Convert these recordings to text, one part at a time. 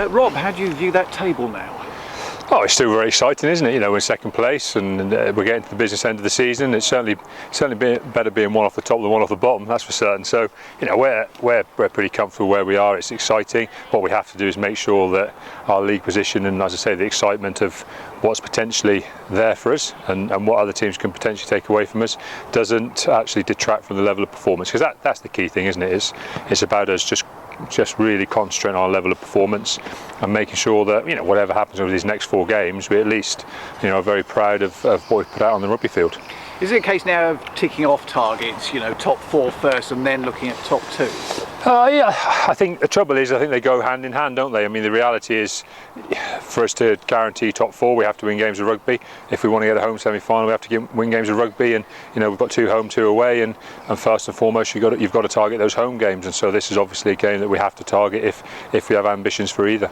Rob, how do you view that table now? Oh, it's still very exciting, isn't it? You know, we're in second place and we're getting to the business end of the season. It's certainly better being one off the top than one off the bottom, that's for certain. So, you know, we're pretty comfortable where we are. It's exciting. What we have to do is make sure that our league position and, as I say, the excitement of what's potentially there for us and what other teams can potentially take away from us doesn't actually detract from the level of performance, because that's the key thing, isn't it? It's about us just really concentrating on our level of performance and making sure that, you know, whatever happens over these next 4 games, we at least, you know, are very proud of what we've put out on the rugby field. Is it a case now of ticking off targets, you know, top 4 first and then looking at top 2? Yeah, I think the trouble is, I think they go hand in hand, don't they? I mean, the reality is, for us to guarantee top 4, we have to win games of rugby. If we want to get a home semi-final, we have to win games of rugby, and you know, we've got 2 home, 2 away, and first and foremost, you've got to target those home games, and so this is obviously a game that we have to target if we have ambitions for either.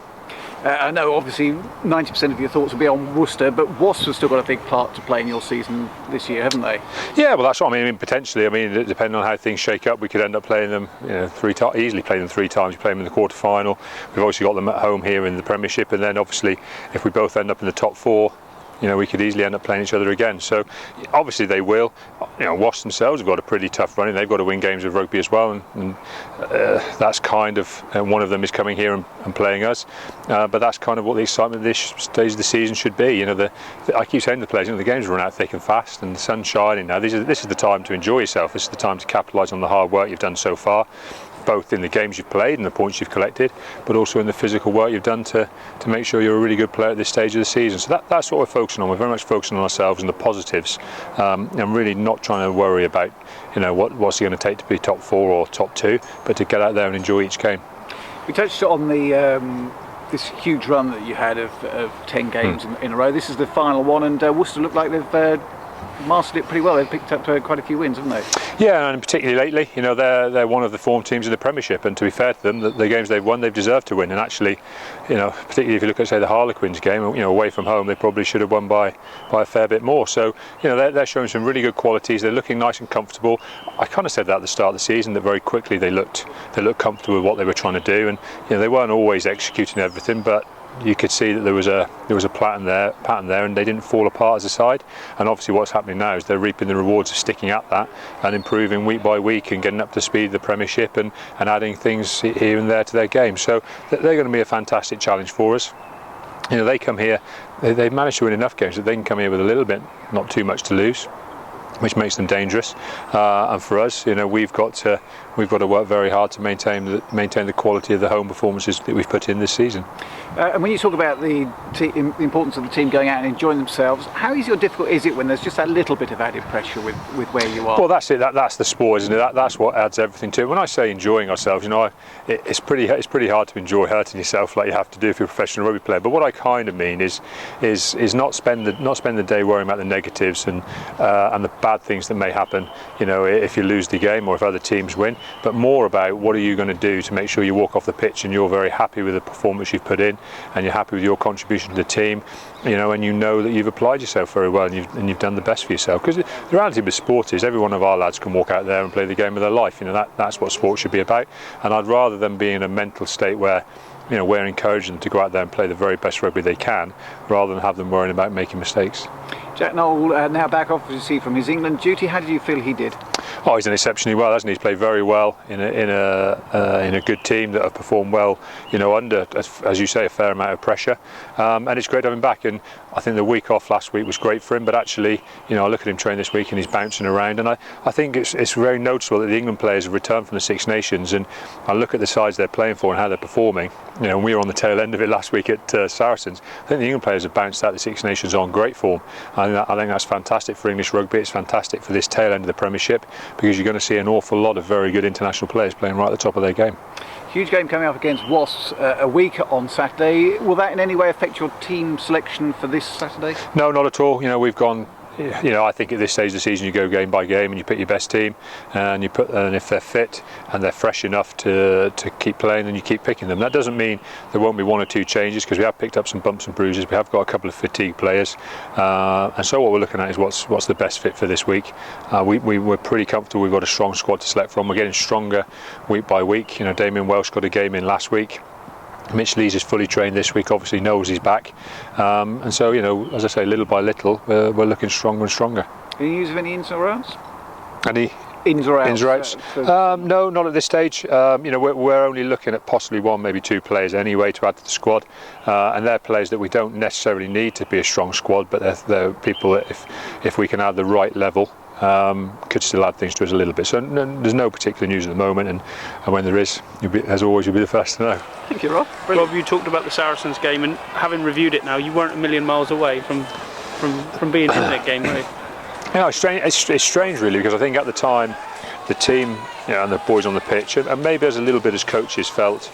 I know obviously 90% of your thoughts will be on Worcester, but Worcester's still got a big part to play in your season this year, haven't they? Yeah, well, that's what I mean. Potentially, I mean, depending on how things shake up, we could end up playing them, you know, easily playing them 3 times. We play them in the quarter-final. We've obviously got them at home here in the Premiership, and then obviously, if we both end up in the top 4, you know, we could easily end up playing each other again. So obviously they will. You know, Wasps themselves have got a pretty tough run, and they've got to win games of rugby as well, and that's kind of one of them is coming here and playing us. But that's kind of what the excitement of this stage of the season should be. You know, I keep saying to the players, you know, the games run out thick and fast, and the sun's shining now. This is the time to enjoy yourself. This is the time to capitalise on the hard work you've done so far, both in the games you've played and the points you've collected, but also in the physical work you've done to make sure you're a really good player at this stage of the season. So that's what we're focusing on. We're very much focusing on ourselves and the positives, and really not trying to worry about, you know, what's it going to take to be top 4 or top 2, but to get out there and enjoy each game. We touched on the this huge run that you had of 10 games in a row. This is the final one, and Worcester look like they've mastered it pretty well. They've picked up quite a few wins, haven't they? Yeah, and particularly lately, you know, they're one of the form teams in the Premiership, and to be fair to them, the games they've won, they've deserved to win. And actually, you know, particularly if you look at, say, the Harlequins game, you know, away from home, they probably should have won by a fair bit more. So, you know, they're showing some really good qualities. They're looking nice and comfortable. I kind of said that at the start of the season, that very quickly they looked comfortable with what they were trying to do, and you know, they weren't always executing everything, but you could see that there was a pattern there, and they didn't fall apart as a side. And obviously, what's happening now is they're reaping the rewards of sticking at that and improving week by week and getting up to speed of the Premiership and adding things here and there to their game. So they're going to be a fantastic challenge for us. You know, they come here, they've managed to win enough games that they can come here with a little bit, not too much to lose, which makes them dangerous. And for us, you know, we've got to work very hard to maintain the quality of the home performances that we've put in this season. And when you talk about the importance of the team going out and enjoying themselves, how easy or difficult is it when there's just that little bit of added pressure with where you are? Well, that's it. That's the sport, isn't it? That's what adds everything to it. When I say enjoying ourselves, you know, it's pretty hard to enjoy hurting yourself like you have to do if you're a professional rugby player. But what I kind of mean is not spend the day worrying about the negatives and the bad things that may happen, you know, if you lose the game or if other teams win, but more about what are you going to do to make sure you walk off the pitch and you're very happy with the performance you've put in, and you're happy with your contribution to the team, you know, and you know that you've applied yourself very well and you've done the best for yourself. Because the reality with sport is every one of our lads can walk out there and play the game of their life. You know, that's what sport should be about. And I'd rather them be in a mental state where, you know, we're encouraging them to go out there and play the very best rugby they can, rather than have them worrying about making mistakes. Jack Noel now back off, as you see, from his England duty. How did you feel he did? Oh, he's done exceptionally well, hasn't he? He's played very well in a good team that have performed well, you know, under, as you say, a fair amount of pressure. And it's great to have him back. And I think the week off last week was great for him. But actually, you know, I look at him train this week and he's bouncing around. And I think it's very noticeable that the England players have returned from the Six Nations. And I look at the sides they're playing for and how they're performing. You know, and we were on the tail end of it last week at Saracens. I think the England players have bounced out the Six Nations on great form. I think that's fantastic for English rugby. It's fantastic for this tail end of the Premiership, because you're going to see an awful lot of very good international players playing right at the top of their game. Huge game coming up against Wasps a week on Saturday. Will that in any way affect your team selection for this Saturday? No, not at all. You know, we've gone. You know, I think at this stage of the season you go game by game and you pick your best team, and if they're fit and they're fresh enough to keep playing, then you keep picking them. That doesn't mean there won't be 1 or 2 changes, because we have picked up some bumps and bruises. We have got a couple of fatigue players, and so what we're looking at is what's the best fit for this week. We're pretty comfortable. We've got a strong squad to select from. We're getting stronger week by week. You know, Damien Welsh got a game in last week. Mitch Lees is fully trained this week, obviously knows he's back, and so, you know, as I say, little by little, we're looking stronger and stronger. Any news of any ins or outs? Any ins or outs? Ins or outs? No, not at this stage. You know, we're only looking at possibly one, maybe two players anyway to add to the squad, and they're players that we don't necessarily need to be a strong squad, but they're people that if we can add the right level, could still add things to us a little bit. So there's no particular news at the moment, and when there is, as always, you'll be the first to know. Thank you, Rob. Rob, you talked about the Saracens game, and having reviewed it now, you weren't a million miles away from being in that game, were you? Yeah, it's strange really, because I think at the time the team, you know, and the boys on the pitch, and maybe as a little bit as coaches, felt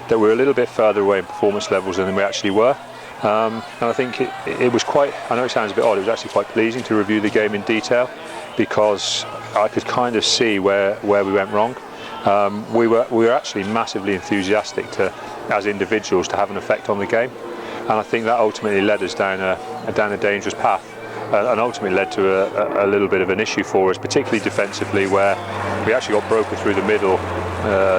that we were a little bit further away in performance levels than we actually were. And I think it was quite, I know it sounds a bit odd, it was actually quite pleasing to review the game in detail, because I could kind of see where we went wrong. We were actually massively enthusiastic as individuals to have an effect on the game, and I think that ultimately led us down a dangerous path, and ultimately led to a little bit of an issue for us, particularly defensively, where we actually got broken through the middle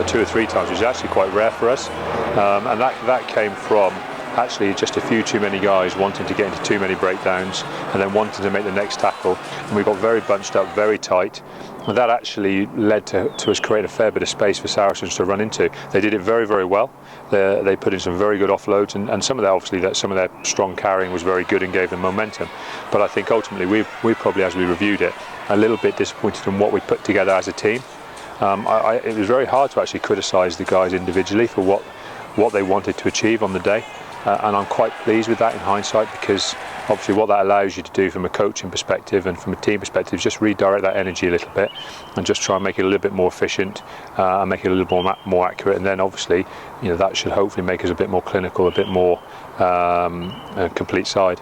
2 or 3 times, which is actually quite rare for us, and that came from actually just a few too many guys wanting to get into too many breakdowns and then wanting to make the next tackle, and we got very bunched up, very tight, and that actually led to us creating a fair bit of space for Saracens to run into. They did it very, very well. They put in some very good offloads, and some of that, obviously, some of their strong carrying was very good and gave them momentum. But I think ultimately we probably, as we reviewed it, a little bit disappointed in what we put together as a team. It was very hard to actually criticise the guys individually for what they wanted to achieve on the day. And I'm quite pleased with that in hindsight, because obviously what that allows you to do from a coaching perspective and from a team perspective is just redirect that energy a little bit and just try and make it a little bit more efficient, and make it a little more accurate, and then obviously, you know, that should hopefully make us a bit more clinical, a bit more complete side.